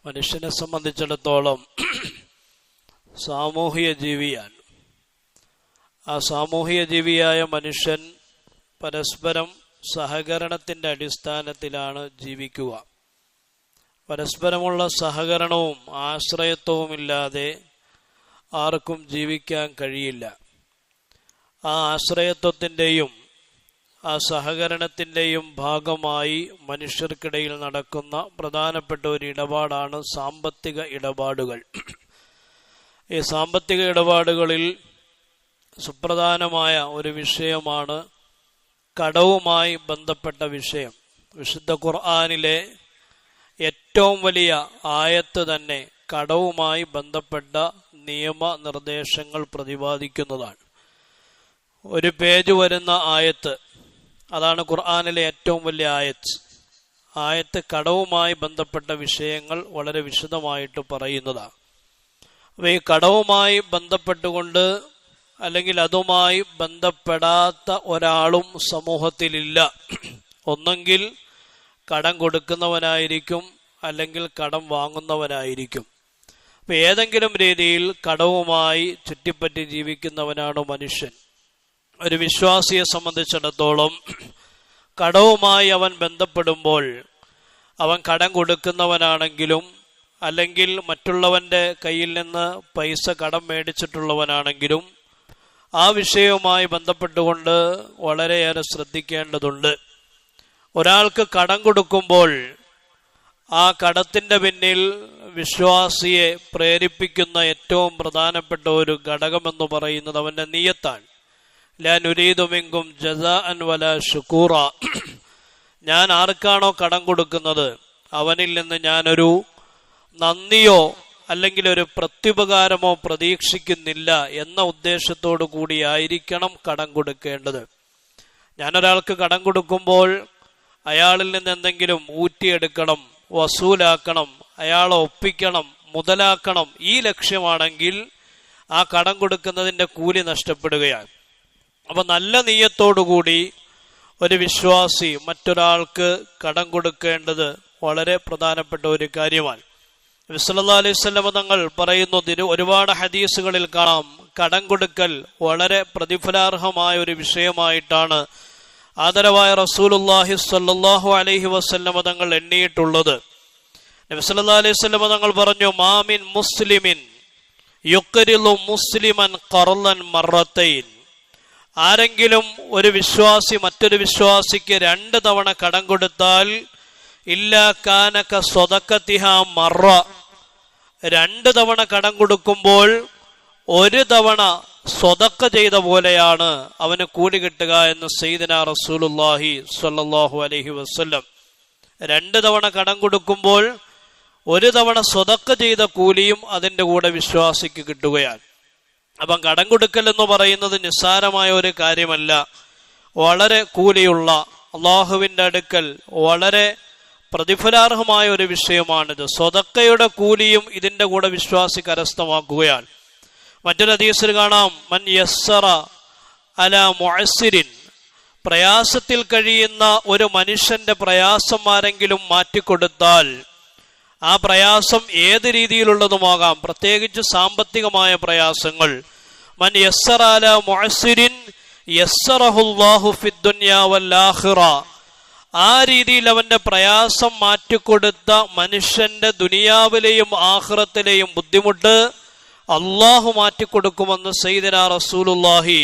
മനുഷ്യനെ സംബന്ധിച്ചിടത്തോളം സാമൂഹിക ജീവിയാണ്. ആ സാമൂഹിക ജീവിയായ മനുഷ്യൻ പരസ്പരം സഹകരണത്തിൻ്റെ അടിസ്ഥാനത്തിലാണ് ജീവിക്കുക. പരസ്പരമുള്ള സഹകരണവും ആശ്രയത്വവുമില്ലാതെ ആർക്കും ജീവിക്കാൻ കഴിയില്ല. ആ ആശ്രയത്വത്തിൻ്റെയും ആ സഹകരണത്തിൻ്റെയും ഭാഗമായി മനുഷ്യർക്കിടയിൽ നടക്കുന്ന പ്രധാനപ്പെട്ട ഒരു ഇടപാടാണ് സാമ്പത്തിക ഇടപാടുകൾ. ഈ സാമ്പത്തിക ഇടപാടുകളിൽ സുപ്രധാനമായ ഒരു വിഷയമാണ് കടവുമായി ബന്ധപ്പെട്ട വിഷയം. വിശുദ്ധ ഖുർആനിലെ ഏറ്റവും വലിയ ആയത്ത് തന്നെ കടവുമായി ബന്ധപ്പെട്ട നിയമനിർദ്ദേശങ്ങൾ പ്രതിപാദിക്കുന്നതാണ്. ഒരു പേജ് വരുന്ന ആയത്ത്, അതാണ് ഖുർആനിലെ ഏറ്റവും വലിയ ആയത്ത് കടവുമായി ബന്ധപ്പെട്ട വിഷയങ്ങൾ വളരെ വിശദമായിട്ട് പറയുന്നതാണ്. അപ്പോൾ ഈ കടവുമായി ബന്ധപ്പെട്ടുകൊണ്ട് അല്ലെങ്കിൽ അതുമായി ബന്ധപ്പെടാത്ത ഒരാളും സമൂഹത്തിലില്ല. ഒന്നെങ്കിൽ കടം കൊടുക്കുന്നവനായിരിക്കും, അല്ലെങ്കിൽ കടം വാങ്ങുന്നവനായിരിക്കും. അപ്പം ഏതെങ്കിലും രീതിയിൽ കടവുമായി ചുറ്റിപ്പറ്റി ജീവിക്കുന്നവനാണ് മനുഷ്യൻ. ഒരു വിശ്വാസിയെ സംബന്ധിച്ചിടത്തോളം കടവുമായി അവൻ ബന്ധപ്പെടുമ്പോൾ അവൻ കടം കൊടുക്കുന്നവനാണെങ്കിലും അല്ലെങ്കിൽ മറ്റുള്ളവൻ്റെ കയ്യിൽ നിന്ന് പൈസ കടം മേടിച്ചിട്ടുള്ളവനാണെങ്കിലും ആ വിഷയവുമായി ബന്ധപ്പെട്ടുകൊണ്ട് വളരെയേറെ ശ്രദ്ധിക്കേണ്ടതുണ്ട്. ഒരാൾക്ക് കടം കൊടുക്കുമ്പോൾ ആ കടത്തിൻ്റെ പിന്നിൽ വിശ്വാസിയെ പ്രേരിപ്പിക്കുന്ന ഏറ്റവും പ്രധാനപ്പെട്ട ഒരു ഘടകമെന്ന് പറയുന്നത് അവൻ്റെ നിയ്യത്താണ്. ലാ നുരീദു മിൻകും ജസാഅൻ വലാ ശുകൂറ. ഞാൻ ആർക്കാണോ കടം കൊടുക്കുന്നത് അവനിൽ നിന്ന് ഞാനൊരു നന്ദിയോ അല്ലെങ്കിൽ ഒരു പ്രത്യുപകാരമോ പ്രതീക്ഷിക്കുന്നില്ല എന്ന ഉദ്ദേശത്തോടു കൂടിയായിരിക്കണം കടം കൊടുക്കേണ്ടത്. ഞാനൊരാൾക്ക് കടം കൊടുക്കുമ്പോൾ അയാളിൽ നിന്ന് എന്തെങ്കിലും ഊറ്റിയെടുക്കണം, വസൂലാക്കണം, അയാളെ ഒപ്പിക്കണം, മുതലാക്കണം, ഈ ലക്ഷ്യമാണെങ്കിൽ ആ കടം കൊടുക്കുന്നതിൻ്റെ കൂലി നഷ്ടപ്പെടുകയാണ്. അപ്പം നല്ല നിയ്യത്തോടുകൂടി ഒരു വിശ്വാസി മറ്റൊരാൾക്ക് കടം കൊടുക്കേണ്ടത് വളരെ പ്രധാനപ്പെട്ട ഒരു കാര്യമാണ്. നബി സല്ലല്ലാഹു അലൈഹി വസല്ലം തങ്ങൾ പറയുന്നതിന് ഒരുപാട് ഹദീസുകളിൽ കാണാം കടം കൊടുക്കൽ വളരെ പ്രതിഫലാർഹമായ ഒരു വിഷയമായിട്ടാണ് ആദരവായ റസൂലുള്ളാഹി സ്വല്ലല്ലാഹു അലൈഹി വസല്ലം തങ്ങൾ എണ്ണിയിട്ടുള്ളത്. നബി സല്ലല്ലാഹു അലൈഹി വസല്ലം തങ്ങൾ പറഞ്ഞു, മാമിൻ മുസ്ലിമിൻ യുഖ്രിളു മുസ്ലിമൻ ഖർളൻ മറത്തൈൻ. ആരെങ്കിലും ഒരു വിശ്വാസി മറ്റൊരു വിശ്വാസിക്ക് 2 തവണ കടം കൊടുത്താൽ ഇല്ലാ കാനക സ്വദഖതിഹാ മറ. 2 തവണ കടം കൊടുക്കുമ്പോൾ 1 തവണ സ്വദഖ ചെയ്ത പോലെയാണ് അവന് കൂലി കിട്ടുക എന്ന് സയ്യിദനാ റസൂലുള്ളാഹി സ്വല്ലല്ലാഹു അലൈഹി വസല്ലം. 2 തവണ കടം കൊടുക്കുമ്പോൾ 1 തവണ സ്വദഖ ചെയ്ത കൂലിയും അതിൻ്റെ കൂടെ വിശ്വാസിക്ക് കിട്ടുകയാണ്. അപ്പം കടം കൊടുക്കൽ എന്ന് പറയുന്നത് നിസ്സാരമായ ഒരു കാര്യമല്ല, വളരെ കൂലിയുള്ള, അള്ളാഹുവിൻ്റെ അടുക്കൽ വളരെ പ്രതിഫലാർഹമായ ഒരു വിഷയമാണിത്. സ്വദഖയുടെ കൂലിയും ഇതിൻ്റെ കൂടെ വിശ്വാസി കരസ്ഥമാക്കുകയാണ്. മറ്റൊരു ഹദീസിൽ കാണാം, മൻ യസ്സറ അലാ മുഅസ്സിരിൻ. പ്രയാസത്തിൽ കഴിയുന്ന ഒരു മനുഷ്യന്റെ പ്രയാസം ആരെങ്കിലും മാറ്റിക്കൊടുത്താൽ, ആ പ്രയാസം ഏത് രീതിയിലുള്ളതുമാകാം, പ്രത്യേകിച്ച് സാമ്പത്തികമായ പ്രയാസങ്ങൾ. മൻ യസ്സറ അലാ മുഅസ്സിരിൻ യസ്സറഹുല്ലാഹു ഫിദ്ദുനിയാ വൽ ആഖിറ. ആ രീതിയിൽ അവന്റെ പ്രയാസം മാറ്റിക്കൊടുത്ത മനുഷ്യന്റെ ദുനിയാവിലെയും ആഖിറത്തിലെയും ബുദ്ധിമുട്ട് അള്ളാഹു മാറ്റിക്കൊടുക്കുമെന്ന് സയ്യിദനാ റസൂലുള്ളാഹി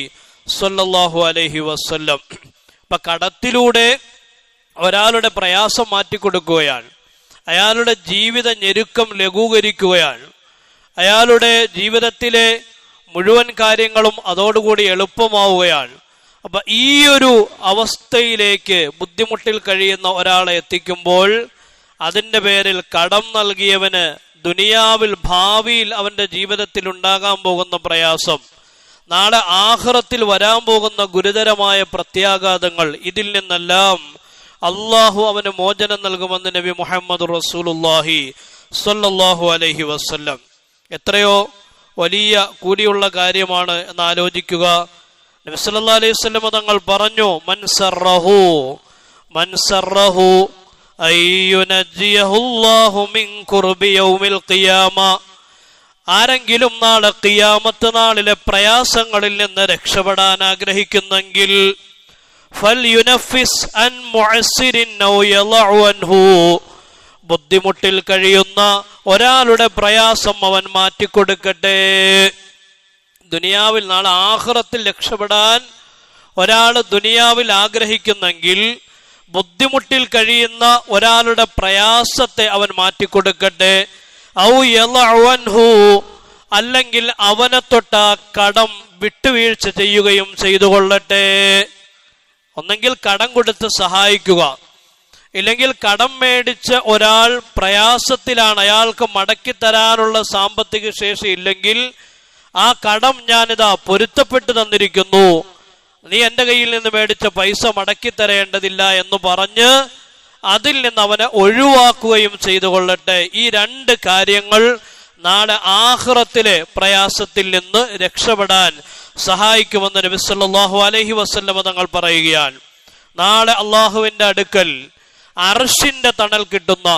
സ്വല്ലല്ലാഹു അലൈഹി വസല്ലം. അപ്പൊ കടത്തിലൂടെ ഒരാളുടെ പ്രയാസം മാറ്റിക്കൊടുക്കുകയാണ്, അയാളുടെ ജീവിത ഞെരുക്കം ലഘൂകരിക്കുകയാണ്, അയാളുടെ ജീവിതത്തിലെ മുഴുവൻ കാര്യങ്ങളും അതോടുകൂടി എളുപ്പമാവുകയാണ്. അപ്പൊ ഈ ഒരു അവസ്ഥയിലേക്ക് ബുദ്ധിമുട്ടിൽ കഴിയുന്ന ഒരാളെ എത്തിക്കുമ്പോൾ അതിൻ്റെ പേരിൽ കടം നൽകിയവന് ദുനിയാവിൽ ഭാവിയിൽ അവന്റെ ജീവിതത്തിൽ ഉണ്ടാകാൻ പോകുന്ന പ്രയാസം, നാളെ ആഖിറത്തിൽ വരാൻ പോകുന്ന ഗുരുതരമായ പ്രത്യാഘാതങ്ങൾ, ഇതിൽ നിന്നെല്ലാം അള്ളാഹു അവന് മോചനം നൽകുമെന്ന് നബി മുഹമ്മദ് റസൂലുള്ളാഹി സ്വല്ലല്ലാഹു അലൈഹി വസല്ലം. എത്രയോ വലിയ കൂലിയുള്ള കാര്യമാണ് എന്ന് ആലോചിക്കുക. നബി സല്ലല്ലാഹു അലൈഹി വസല്ലം തങ്ങൾ പറഞ്ഞു, മൻ സറഹു അയ്യുനജ്ജിയഹുല്ലാഹു മിൻ ഖുർബി യൗമിൽ ഖിയാമ. ആരെങ്കിലും നാളെ ഖിയാമത്ത് നാളിലെ പ്രയാസങ്ങളിൽ നിന്ന് രക്ഷപ്പെടാൻ ആഗ്രഹിക്കുന്നെങ്കിൽ ഫൽയുനഫിസ് അൻ മുഅസ്സിരിൻ ഔ യളഉ അൻഹു. ബുദ്ധിമുട്ടിൽ കഴിയുന്ന ഒരാളുടെ പ്രയാസം അവൻ മാറ്റിക്കൊടുക്കട്ടെ. ദുനിയാവിൽ നാളെ ആഖിറത്തിൽ രക്ഷപ്പെടാൻ ഒരാൾ ദുനിയാവിൽ ആഗ്രഹിക്കുന്നെങ്കിൽ ബുദ്ധിമുട്ടിൽ കഴിയുന്ന ഒരാളുടെ പ്രയാസത്തെ അവൻ മാറ്റിക്കൊടുക്കട്ടെ. ഔ യളഉ അൻഹു, അല്ലെങ്കിൽ അവനെ തൊട്ട കടം വിട്ടുവീഴ്ച ചെയ്യുകയും ചെയ്തു കൊള്ളട്ടെ. ഒന്നെങ്കിൽ കടം കൊടുത്ത് സഹായിക്കുക, ഇല്ലെങ്കിൽ കടം മേടിച്ച ഒരാൾ പ്രയാസത്തിലാണ്, അയാൾക്ക് മടക്കി തരാനുള്ള സാമ്പത്തിക ശേഷി ഇല്ലെങ്കിൽ ആ കടം ഞാനിതാ പൊരുത്തപ്പെട്ടു തന്നിരിക്കുന്നു, നീ എൻ്റെ കയ്യിൽ നിന്ന് മേടിച്ച പൈസ മടക്കി തരേണ്ടതില്ല എന്ന് പറഞ്ഞ് അതിൽ നിന്ന് അവനെ ഒഴിവാക്കുകയും ചെയ്തു കൊള്ളട്ടെ. ഈ രണ്ട് കാര്യങ്ങൾ നാളെ ആഖിറത്തിലെ പ്രയാസത്തിൽ നിന്ന് രക്ഷപ്പെടാൻ സഹായിക്കുമെന്ന് നബി സല്ലല്ലാഹു അലൈഹി വസല്ലം തങ്ങൾ പറയുകയാണ്. നാളെ അള്ളാഹുവിന്റെ അടുക്കൽ അർശിന്റെ തണൽ കിട്ടുന്ന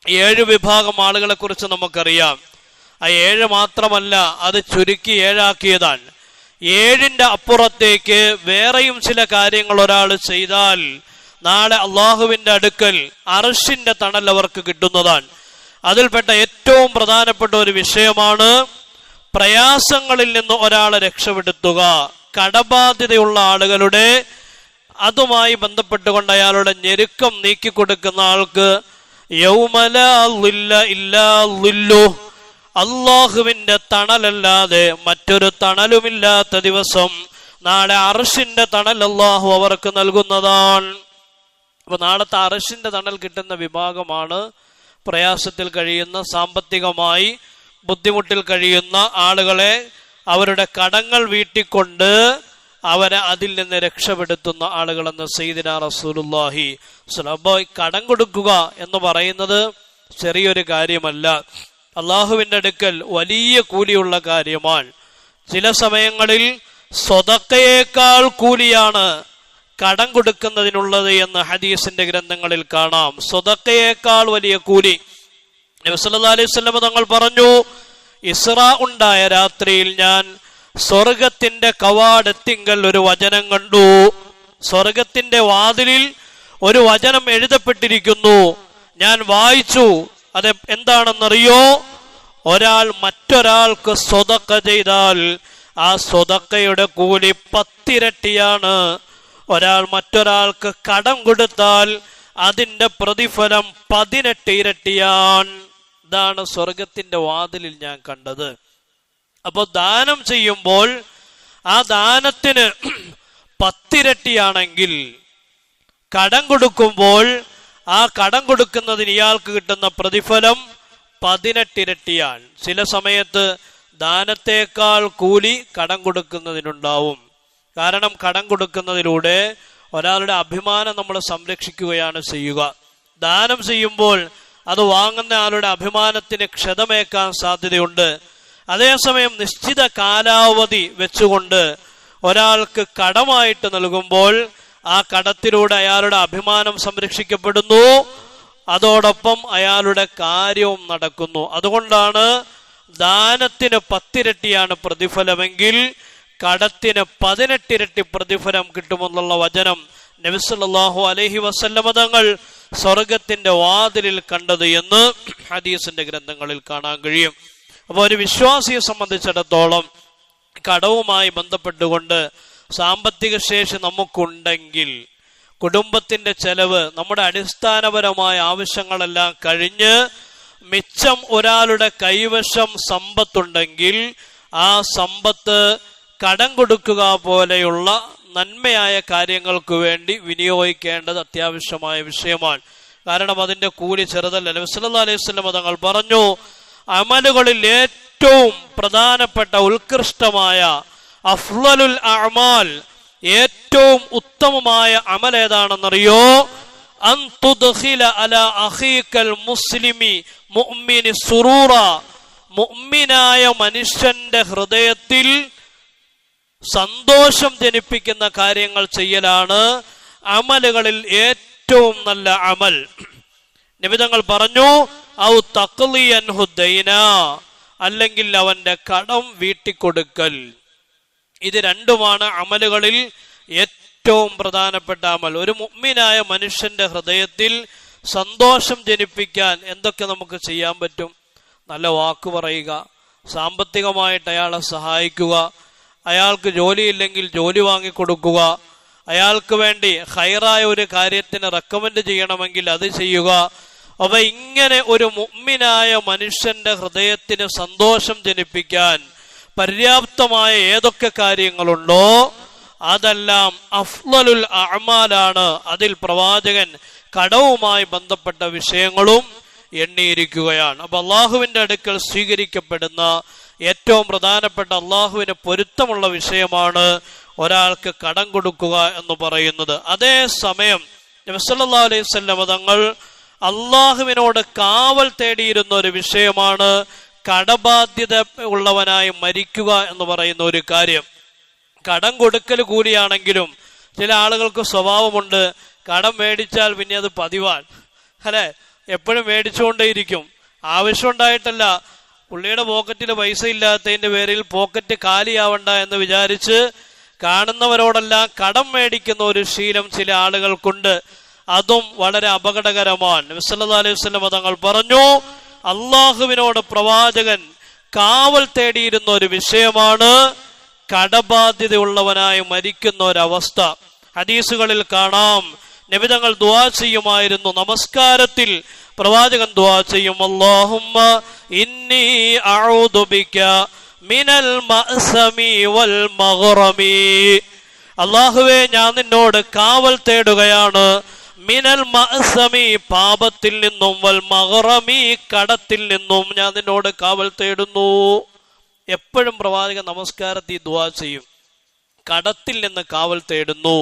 7 വിഭാഗം ആളുകളെ കുറിച്ച് നമുക്കറിയാം. ആ 7 മാത്രമല്ല, അത് ചുരുക്കി 7 ആക്കിയതാണ്. 7ന്റെ അപ്പുറത്തേക്ക് വേറെയും ചില കാര്യങ്ങൾ ഒരാൾ ചെയ്താൽ നാളെ അള്ളാഹുവിന്റെ അടുക്കൽ അർശിന്റെ തണൽ അവർക്ക് കിട്ടുന്നതാണ്. അതിൽപ്പെട്ട ഏറ്റവും പ്രധാനപ്പെട്ട ഒരു വിഷയമാണ് പ്രയാസങ്ങളിൽ നിന്ന് ഒരാളെ രക്ഷപ്പെടുത്തുക. കടബാധ്യതയുള്ള ആളുകളുടെ അതുമായി ബന്ധപ്പെട്ടുകൊണ്ട് അയാളുടെ ഞെരുക്കം നീക്കിക്കൊടുക്കുന്ന ആൾക്ക് യൗമല ളില്ല ഇല്ലാ ളില്ലു, അള്ളാഹുവിന്റെ തണലല്ലാതെ മറ്റൊരു തണലുമില്ലാത്ത ദിവസം നാളെ അർശിന്റെ തണൽ അള്ളാഹു അവർക്ക് നൽകുന്നതാണ്. അപ്പൊ നാളത്തെ അർശിന്റെ തണൽ കിട്ടുന്ന വിഭാഗമാണ് പ്രയാസത്തിൽ കഴിയുന്ന, സാമ്പത്തികമായി ബുദ്ധിമുട്ടിൽ കഴിയുന്ന ആളുകളെ അവരുടെ കടങ്ങൾ വീട്ടിക്കൊണ്ട് അവരെ അതിൽ നിന്ന് രക്ഷപ്പെടുത്തുന്ന ആളുകളെന്ന് സയ്യിദുനാ റസൂലുള്ളാഹി സ്വല്ലല്ലാഹു അലൈഹി വസല്ലം. കടം കൊടുക്കുക എന്ന് പറയുന്നത് ചെറിയൊരു കാര്യമല്ല, അള്ളാഹുവിന്റെ അടുക്കൽ വലിയ കൂലിയുള്ള കാര്യമാണ്. ചില സമയങ്ങളിൽ സ്വതക്കയേക്കാൾ കൂലിയാണ് കടം കൊടുക്കുന്നതിനുള്ളത് എന്ന് ഹദീസിന്റെ ഗ്രന്ഥങ്ങളിൽ കാണാം. സ്വതക്കയേക്കാൾ വലിയ കൂലി. നബി സല്ലല്ലാഹു അലൈഹി വസല്ലം തങ്ങൾ പറഞ്ഞു, ഇസ്രാ ഉണ്ടായ രാത്രിയിൽ ഞാൻ സ്വർഗത്തിന്റെ കവാടത്തിങ്കൽ ഒരു വചനം കണ്ടു. സ്വർഗത്തിന്റെ വാതിലിൽ ഒരു വചനം എഴുതപ്പെട്ടിരിക്കുന്നു. ഞാൻ വായിച്ചു. അത് എന്താണെന്നറിയോ? ഒരാൾ മറ്റൊരാൾക്ക് സ്വതക്ക ചെയ്താൽ ആ സ്വതക്കയുടെ കൂലി 10 ഇരട്ടിയാണ്. ഒരാൾ മറ്റൊരാൾക്ക് കടം കൊടുത്താൽ അതിന്റെ പ്രതിഫലം 18 ഇരട്ടിയാണ്. ഇതാണ് സ്വർഗത്തിന്റെ വാതിലിൽ ഞാൻ കണ്ടത്. അപ്പോൾ ദാനം ചെയ്യുമ്പോൾ ആ ദാനത്തിന് 10 ഇരട്ടിയാണെങ്കിൽ കടം കൊടുക്കുമ്പോൾ ആ കടം കൊടുക്കുന്നതിന് ഇയാൾക്ക് കിട്ടുന്ന പ്രതിഫലം 18 ഇരട്ടിയാണ്. ചില സമയത്ത് ദാനത്തേക്കാൾ കൂലി കടം കൊടുക്കുന്നതിനുണ്ടാവും. കാരണം കടം കൊടുക്കുന്നതിലൂടെ ഒരാളുടെ അഭിമാനം നമ്മൾ സംരക്ഷിക്കുകയാണ് ചെയ്യുക. ദാനം ചെയ്യുമ്പോൾ അത് വാങ്ങുന്ന ആളുടെ അഭിമാനത്തിന് ക്ഷതമേക്കാൻ സാധ്യതയുണ്ട്. അതേസമയം നിശ്ചിത കാലാവധി വെച്ചുകൊണ്ട് ഒരാൾക്ക് കടമായിട്ട് നൽകുമ്പോൾ ആ കടത്തിലൂടെ അയാളുടെ അഭിമാനം സംരക്ഷിക്കപ്പെടുന്നു, അതോടൊപ്പം അയാളുടെ കാര്യവും നടക്കുന്നു. അതുകൊണ്ടാണ് ദാനത്തിന് 10 ഇരട്ടിയാണ് പ്രതിഫലമെങ്കിൽ കടത്തിന് 18 ഇരട്ടി പ്രതിഫലം കിട്ടുമെന്നുള്ള വചനം നബി സല്ലല്ലാഹു അലൈഹി വസല്ലം തങ്ങൾ സ്വർഗത്തിന്റെ വാതിലിൽ കണ്ടത് എന്ന് ഹദീസിന്റെ ഗ്രന്ഥങ്ങളിൽ കാണാൻ കഴിയും. അപ്പോൾ ഒരു വിശ്വാസിയെ സംബന്ധിച്ചിടത്തോളം കടവുമായി ബന്ധപ്പെട്ടുകൊണ്ട് സാമ്പത്തിക ശേഷി നമുക്കുണ്ടെങ്കിൽ കുടുംബത്തിന്റെ ചെലവ്, നമ്മുടെ അടിസ്ഥാനപരമായ ആവശ്യങ്ങളെല്ലാം കഴിഞ്ഞ് മിച്ചം ഒരാളുടെ കൈവശം സമ്പത്തുണ്ടെങ്കിൽ ആ സമ്പത്ത് കടം കൊടുക്കുക പോലെയുള്ള നന്മയായ കാര്യങ്ങൾക്ക് വേണ്ടി വിനിയോഗിക്കേണ്ടത് അത്യാവശ്യമായ വിഷയമാണ്. കാരണം അതിന്റെ കൂലി ചെറുതല്ല. നബി സല്ലല്ലാഹു അലൈഹി വസല്ലം തങ്ങൾ പറഞ്ഞു, അമലുകളിൽ ഏറ്റവും പ്രധാനപ്പെട്ട ഉത്കൃഷ്ടമായ അഫ്ളലുൽ അഅമാൽ, ഏറ്റവും ഉത്തമമായ അമൽ ഏതാണെന്നറിയോ? അൻ തുദ്ഖില അലാ അഖീകൽ മുസ്ലിമി മുഅ്മിനി സുറൂറ, മുഅ്മിനായ മനുഷ്യന്റെ ഹൃദയത്തിൽ സന്തോഷം ജനിപ്പിക്കുന്ന കാര്യങ്ങൾ ചെയ്യലാണ് അമലുകളിൽ ഏറ്റവും നല്ല അമൽ. നബി തങ്ങൾ പറഞ്ഞു, ഔ തഖ്ലി അൻഹു ദൈന, അല്ലെങ്കിൽ അവന്റെ കടം വീട്ടിക്കൊടുക്കൽ. ഇത് രണ്ടുമാണ് അമലുകളിൽ ഏറ്റവും പ്രധാനപ്പെട്ട അമൽ. ഒരു മുഅ്മിനായ മനുഷ്യന്റെ ഹൃദയത്തിൽ സന്തോഷം ജനിപ്പിക്കാൻ എന്തൊക്കെ നമുക്ക് ചെയ്യാൻ പറ്റും? നല്ല വാക്ക് പറയുക, സാമ്പത്തികമായിട്ട് അയാളെ സഹായിക്കുക, അയാൾക്ക് ജോലിയില്ലെങ്കിൽ ജോലി വാങ്ങിക്കൊടുക്കുക, അയാൾക്ക് വേണ്ടി ഹൈറായ ഒരു കാര്യത്തിന് റെക്കമെൻഡ് ചെയ്യണമെങ്കിൽ അത് ചെയ്യുക. അവ ഇങ്ങനെ ഒരു മുഅ്മിനായ മനുഷ്യന്റെ ഹൃദയത്തിന് സന്തോഷം ജനിപ്പിക്കാൻ പര്യാപ്തമായ ഏതൊക്കെ കാര്യങ്ങളുണ്ടോ അതെല്ലാം അഫ്ളലുൽ അഅമാലാണ്. അതിൽ പ്രവാചകൻ കടവുമായി ബന്ധപ്പെട്ട വിഷയങ്ങളും എണ്ണിയിരിക്കുകയാണ്. അപ്പൊ അള്ളാഹുവിന്റെ അടുക്കൽ സ്വീകരിക്കപ്പെടുന്ന ഏറ്റവും പ്രധാനപ്പെട്ട അള്ളാഹുവിന് പൊരുത്തമുള്ള വിഷയമാണ് ഒരാൾക്ക് കടം കൊടുക്കുക എന്ന് പറയുന്നത്. അതേസമയം നബി സല്ലല്ലാഹു അലൈഹി വസല്ലം തങ്ങൾ അള്ളാഹുവിനോട് കാവൽ തേടിയിരുന്ന ഒരു വിഷയമാണ് കടബാധ്യത ഉള്ളവനായി മരിക്കുക എന്ന് പറയുന്ന ഒരു കാര്യം. കടം കൊടുക്കൽ കൂലിയാണെങ്കിലും ചില ആളുകൾക്ക് സ്വഭാവമുണ്ട്, കടം മേടിച്ചാൽ പിന്നെ അത് പതിവാണ്, അല്ലെ, എപ്പോഴും മേടിച്ചുകൊണ്ടേയിരിക്കും. ആവശ്യമുണ്ടായിട്ടല്ല, പുള്ളിയുടെ പോക്കറ്റിൽ പൈസ ഇല്ലാത്തതിന്റെ പേരിൽ പോക്കറ്റ് കാലിയാവണ്ട എന്ന് വിചാരിച്ച് കാണുന്നവരോടെല്ലാം കടം മേടിക്കുന്ന ഒരു ശീലം ചില ആളുകൾക്കുണ്ട്. അതും വളരെ അപകടകരമാണ്. നബി സല്ലല്ലാഹു അലൈഹി വസല്ലം തങ്ങൾ പറഞ്ഞു, അള്ളാഹുവിനോട് പ്രവാചകൻ കാവൽ തേടിയിരുന്ന ഒരു വിഷയമാണ് കടബാധ്യതയുള്ളവനായി മരിക്കുന്ന ഒരവസ്ഥ. ഹദീസുകളിൽ കാണാം, നബി തങ്ങൾ ദുആ ചെയ്യുമായിരുന്നു. നമസ്കാരത്തിൽ പ്രവാചകൻ ദുആ ചെയ്യും, അല്ലാഹുമ്മ ഇന്നി അഊദു ബിക മിനൽ മഅ്സമി വൽ മഗ്റമി. അല്ലാഹുവേ, ഞാൻ നിന്നോട് കാവൽ തേടുകയാണ്. മിനൽ മഅ്സമി, പാപത്തിൽ നിന്നും, വൽ മഗ്റമി, കടത്തിൽ നിന്നും ഞാൻ നിന്നോട് കാവൽ തേടുന്നു. എപ്പോഴും പ്രവാചകൻ നമസ്കാരത്തിൽ ദുആ ചെയ്യും, കടത്തിൽ നിന്ന് കാവൽ തേടുന്നു.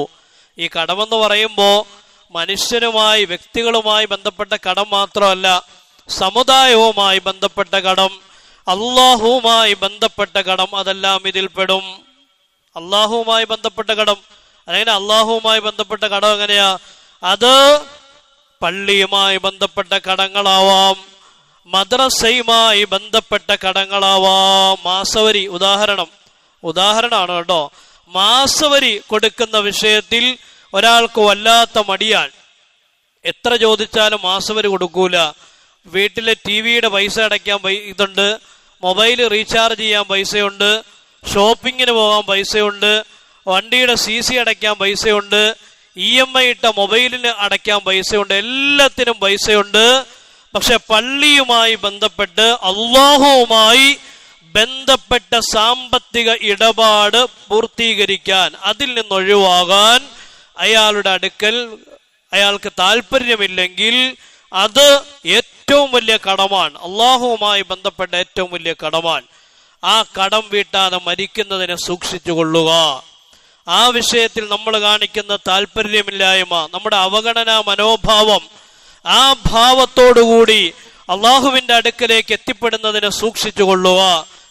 ഈ കടമെന്ന് പറയുമ്പോൾ മനുഷ്യനുമായി, വ്യക്തികളുമായി ബന്ധപ്പെട്ട കടം മാത്രമല്ല, സമുദായവുമായി ബന്ധപ്പെട്ട കടം, അള്ളാഹുവുമായി ബന്ധപ്പെട്ട കടം, അതെല്ലാം ഇതിൽപ്പെടും. അള്ളാഹുവുമായി ബന്ധപ്പെട്ട കടം, അല്ലെങ്കിൽ അള്ളാഹുവുമായി ബന്ധപ്പെട്ട കടം എങ്ങനെയാ? അത് പള്ളിയുമായി ബന്ധപ്പെട്ട കടങ്ങളാവാം, മദ്രസയുമായി ബന്ധപ്പെട്ട കടങ്ങളാവാം. മാസവരി ഉദാഹരണമാണ് കേട്ടോ. മാസവരി കൊടുക്കുന്ന വിഷയത്തിൽ ഒരാൾക്ക് വല്ലാത്ത മടിയാൻ, എത്ര ചോദിച്ചാലും മാസവരി കൊടുക്കൂല. വീട്ടിലെ ടിവിയുടെ പൈസ അടയ്ക്കാൻ ഇതുണ്ട്, മൊബൈൽ റീചാർജ് ചെയ്യാൻ പൈസയുണ്ട്, ഷോപ്പിങ്ങിന് പോകാൻ പൈസയുണ്ട്, വണ്ടിയുടെ CC അടയ്ക്കാൻ പൈസയുണ്ട്, EMI ഇട്ട മൊബൈലിന് അടയ്ക്കാൻ പൈസയുണ്ട്, എല്ലാത്തിനും പൈസയുണ്ട്. പക്ഷെ പള്ളിയുമായി ബന്ധപ്പെട്ട്, അള്ളാഹുവുമായി ബന്ധപ്പെട്ട സാമ്പത്തിക ഇടപാട് പൂർത്തീകരിക്കാൻ, അതിൽ നിന്നൊഴിവാകാൻ അയാളുടെ അടുക്കൽ അയാൾക്ക് താല്പര്യമില്ലെങ്കിൽ അത് ഏറ്റവും വലിയ കടമാണ്, അള്ളാഹുവുമായി ബന്ധപ്പെട്ട ഏറ്റവും വലിയ കടമാണ്. ആ കടം വീട്ടാതെ മരിക്കുന്നതിനെ സൂക്ഷിച്ചുകൊള്ളുക. ആ വിഷയത്തിൽ നമ്മൾ കാണിക്കുന്ന താല്പര്യമില്ലായ്മ, നമ്മുടെ അവഗണനാ മനോഭാവം, ആ ഭാവത്തോടുകൂടി അള്ളാഹുവിന്റെ അടുക്കലേക്ക് എത്തിപ്പെടുന്നതിനെ സൂക്ഷിച്ചുകൊള്ളുക.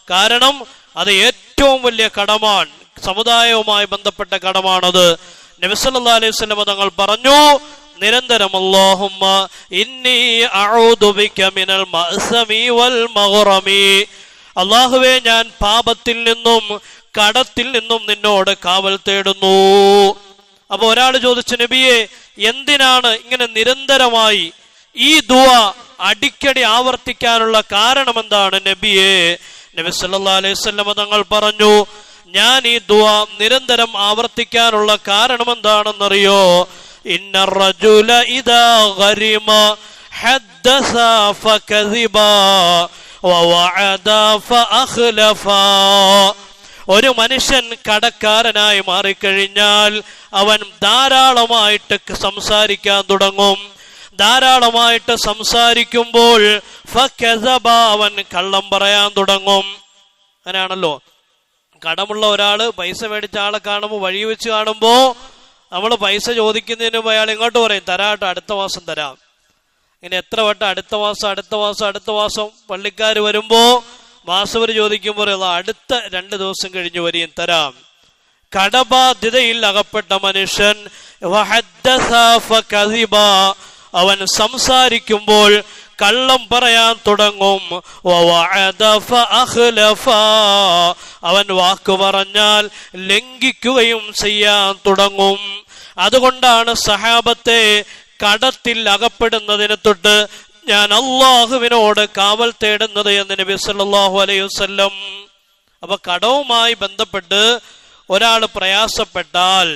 കാരണം അത് ഏറ്റവും വലിയ കടമാണ്, സമുദായവുമായി ബന്ധപ്പെട്ട കടമാണത്. നബി സല്ലല്ലാഹു അലൈഹി വസല്ലം തങ്ങൾ പറഞ്ഞു, നിരന്തരം അല്ലാഹുമ്മ ഇന്നി അഊദു ബിക മിനൽ മഅ്സമി വൽ മഗ്റമി, അല്ലാഹുവേ, ഞാൻ പാപത്തിൽ നിന്നും കടത്തിൽ നിന്നും നിന്നോട് കാവൽ തേടുന്നു. അപ്പൊ ഒരാൾ ചോദിച്ചു, നബിയെ, എന്തിനാണ് ഇങ്ങനെ നിരന്തരമായി ഈ ദുആ അടിക്കടി ആവർത്തിക്കാനുള്ള കാരണം എന്താണ് നബിയെ? നബി സല്ലല്ലാഹു അലൈഹി വസല്ലം തങ്ങൾ പറഞ്ഞു, ഞാൻ ഈ ദുആ നിരന്തരം ആവർത്തിക്കാനുള്ള കാരണം എന്താണെന്നറിയോ? ഇന്നർ റജുല ഇദാ ഗരിമ ഹദ്ദസ ഫകദിബ വവഅദ ഫഅഖ്ലഫ. ഒരു മനുഷ്യൻ കടക്കാരനായി മാറിക്കഴിഞ്ഞാൽ അവൻ ധാരാളമായിട്ട് സംസാരിക്കാൻ തുടങ്ങും. ധാരാളമായിട്ട് സംസാരിക്കുമ്പോൾ ഫകദബ, അവൻ കള്ളം പറയാൻ തുടങ്ങും. അങ്ങനെയാണല്ലോ, കടമുള്ള ഒരാള് പൈസ മേടിച്ച ആളെ കാണുമ്പോൾ, വഴി വെച്ച് കാണുമ്പോൾ നമ്മൾ പൈസ ചോദിക്കുന്നതിന് മുമ്പ് അയാൾ ഇങ്ങോട്ട് പറയും, തരാട്ടോ, അടുത്ത മാസം തരാം. ഇങ്ങനെ എത്ര വട്ടം അടുത്ത മാസം പള്ളിക്കാർ വരുമ്പോ മാസവര് ചോദിക്കുമ്പോൾ അടുത്ത 2 ദിവസം കഴിഞ്ഞ് വരെയും തരാം. കടബാധ്യതയിൽ അകപ്പെട്ട മനുഷ്യൻ അവൻ സംസാരിക്കുമ്പോൾ കള്ളം പറയാൻ തുടങ്ങും. അവൻ വാക്ക് പറഞ്ഞാൽ ലംഘിക്കുകയും ചെയ്യാൻ തുടങ്ങും. അതുകൊണ്ടാണ് സഹാബത്തെ കടത്തിൽ അകപ്പെടുന്നതിന് തൊട്ട് ഞാൻ അള്ളാഹുവിനോട് കാവൽ തേടുന്നത് എന്ന് നബി സല്ലല്ലാഹു അലൈഹി വസല്ലം. അപ്പൊ കടവുമായി ബന്ധപ്പെട്ട് ഒരാൾ പ്രയാസപ്പെട്ടാൽ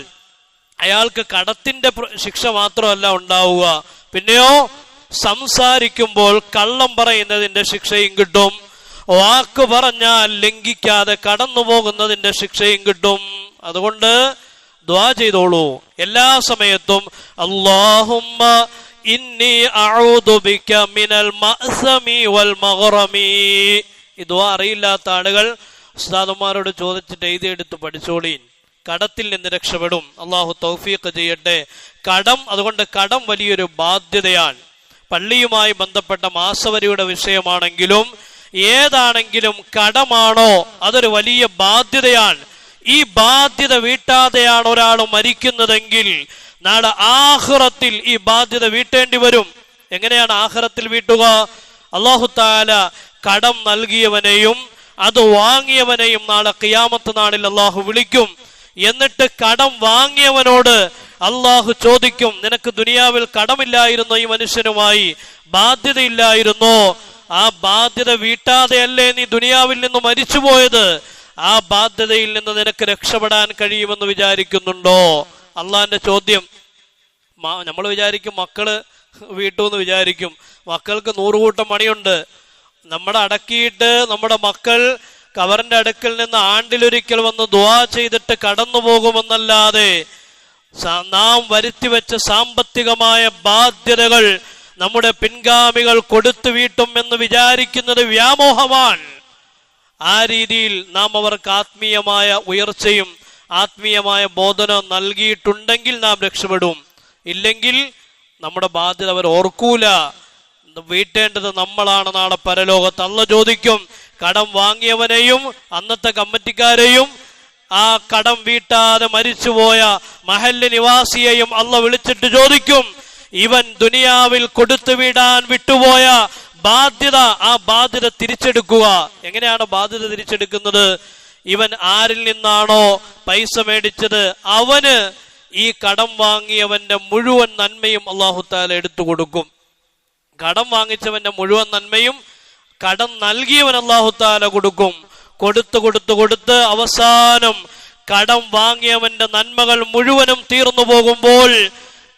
അയാൾക്ക് കടത്തിന്റെ ശിക്ഷ മാത്രമല്ല ഉണ്ടാവുക, പിന്നെയോ സംസാരിക്കുമ്പോൾ കള്ളം പറയുന്നതിന്റെ ശിക്ഷയും കിട്ടും. വാക്ക് പറഞ്ഞാൽ ലംഘിക്കാതെ കടന്നു പോകുന്നതിന്റെ ശിക്ഷയും കിട്ടും. അതുകൊണ്ട് ദുആ ചെയ്തോളൂ എല്ലാ സമയത്തും. അല്ലാഹുമ്മ ഇന്നി അഊദു ബിക മിനൽ മഅ്സമി വൽ മഗ്റമി. ഈ ദുആ അറിയില്ലാത്ത ആളുകൾ ഉസ്താദുമാരോട് ചോദിച്ചിട്ട് എഴുതിയെടുത്ത് പഠിച്ചോളീൻ. കടത്തിൽ നിന്ന് രക്ഷപ്പെടും. അള്ളാഹു തൗഫീഖ് ചെയ്യട്ടെ. കടം, അതുകൊണ്ട് കടം വലിയൊരു ബാധ്യതയാണ്. പള്ളിയുമായി ബന്ധപ്പെട്ട മാസവരിയുടെ വിഷയമാണെങ്കിലും ഏതാണെങ്കിലും കടമാണോ അതൊരു വലിയ ബാധ്യതയാണ്. ഈ ബാധ്യത വീട്ടാതെയാണ് ഒരാൾ മരിക്കുന്നതെങ്കിൽ നാളെ ആഖിറത്തിൽ ഈ ബാധ്യത വീട്ടേണ്ടി വരും. എങ്ങനെയാണ് ആഖിറത്തിൽ വീട്ടുക? അല്ലാഹു തആല കടം നൽകിയവനെയും അത് വാങ്ങിയവനെയും നാളെ ഖിയാമത്ത് നാളിൽ അല്ലാഹു വിളിക്കും. എന്നിട്ട് കടം വാങ്ങിയവനോട് അല്ലാഹു ചോദിക്കും, നിനക്ക് ദുനിയാവിൽ കടമില്ലായിരുന്നോ? ഈ മനുഷ്യനുമായി ബാധ്യതയില്ലായിരുന്നോ? ആ ബാധ്യത വീട്ടാതെയല്ലേ നീ ദുനിയാവിൽ നിന്ന് മരിച്ചുപോയത്? ആ ബാധ്യതയിൽ നിന്ന് നിനക്ക് രക്ഷപ്പെടാൻ കഴിയുമെന്ന് വിചാരിക്കുന്നുണ്ടോ? അള്ളാന്റെ ചോദ്യം. നമ്മൾ വിചാരിക്കും മക്കള് വീട്ടൂന്ന് വിചാരിക്കും. മക്കൾക്ക് 100 കൂട്ടം പണിയുണ്ട്. നമ്മുടെ അടക്കിയിട്ട് നമ്മുടെ മക്കൾ കവറിന്റെ അടുക്കൽ നിന്ന് ആണ്ടിലൊരിക്കൽ വന്ന് ദുആ ചെയ്തിട്ട് കടന്നു പോകുമെന്നല്ലാതെ നാം വരുത്തിവെച്ച സാമ്പത്തികമായ ബാധ്യതകൾ നമ്മുടെ പിൻഗാമികൾ കൊടുത്തു വീട്ടും എന്ന് വിചാരിക്കുന്നത് വ്യാമോഹമാണ്. ആ രീതിയിൽ നാം അവർക്ക് ആത്മീയമായ ഉയർച്ചയും ആത്മീയമായ ബോധനം നൽകിയിട്ടുണ്ടെങ്കിൽ നാം രക്ഷപ്പെടും. ഇല്ലെങ്കിൽ നമ്മുടെ ബാധ്യത അവർ ഓർക്കൂല. വീട്ടേണ്ടത് നമ്മളാണ്. നാളെ പരലോകത്ത് അല്ലാഹു ചോദിക്കും. കടം വാങ്ങിയവനെയും അന്നത്തെ കമ്മിറ്റിക്കാരെയും ആ കടം വീട്ടാതെ മരിച്ചുപോയ മഹല്ല് നിവാസിയെയും അല്ലാഹു വിളിച്ചിട്ട് ചോദിക്കും, ഇവൻ ദുനിയാവിൽ കൊടുത്തു വിടാൻ വിട്ടുപോയ ബാധ്യത, ആ ബാധ്യത തിരിച്ചെടുക്കുക. എങ്ങനെയാണ് ബാധ്യത തിരിച്ചെടുക്കുന്നത്? ഇവൻ ആരിൽ നിന്നാണോ പൈസ മേടിച്ചത് അവന് ഈ കടം വാങ്ങിയവന്റെ മുഴുവൻ നന്മയും അല്ലാഹു തആല എടുത്തു കൊടുക്കും. കടം വാങ്ങിച്ചവന്റെ മുഴുവൻ നന്മയും കടം നൽകിയവൻ അല്ലാഹു തആല കൊടുക്കും. കൊടുത്ത് അവസാനം കടം വാങ്ങിയവന്റെ നന്മകൾ മുഴുവനും തീർന്നു പോകുമ്പോൾ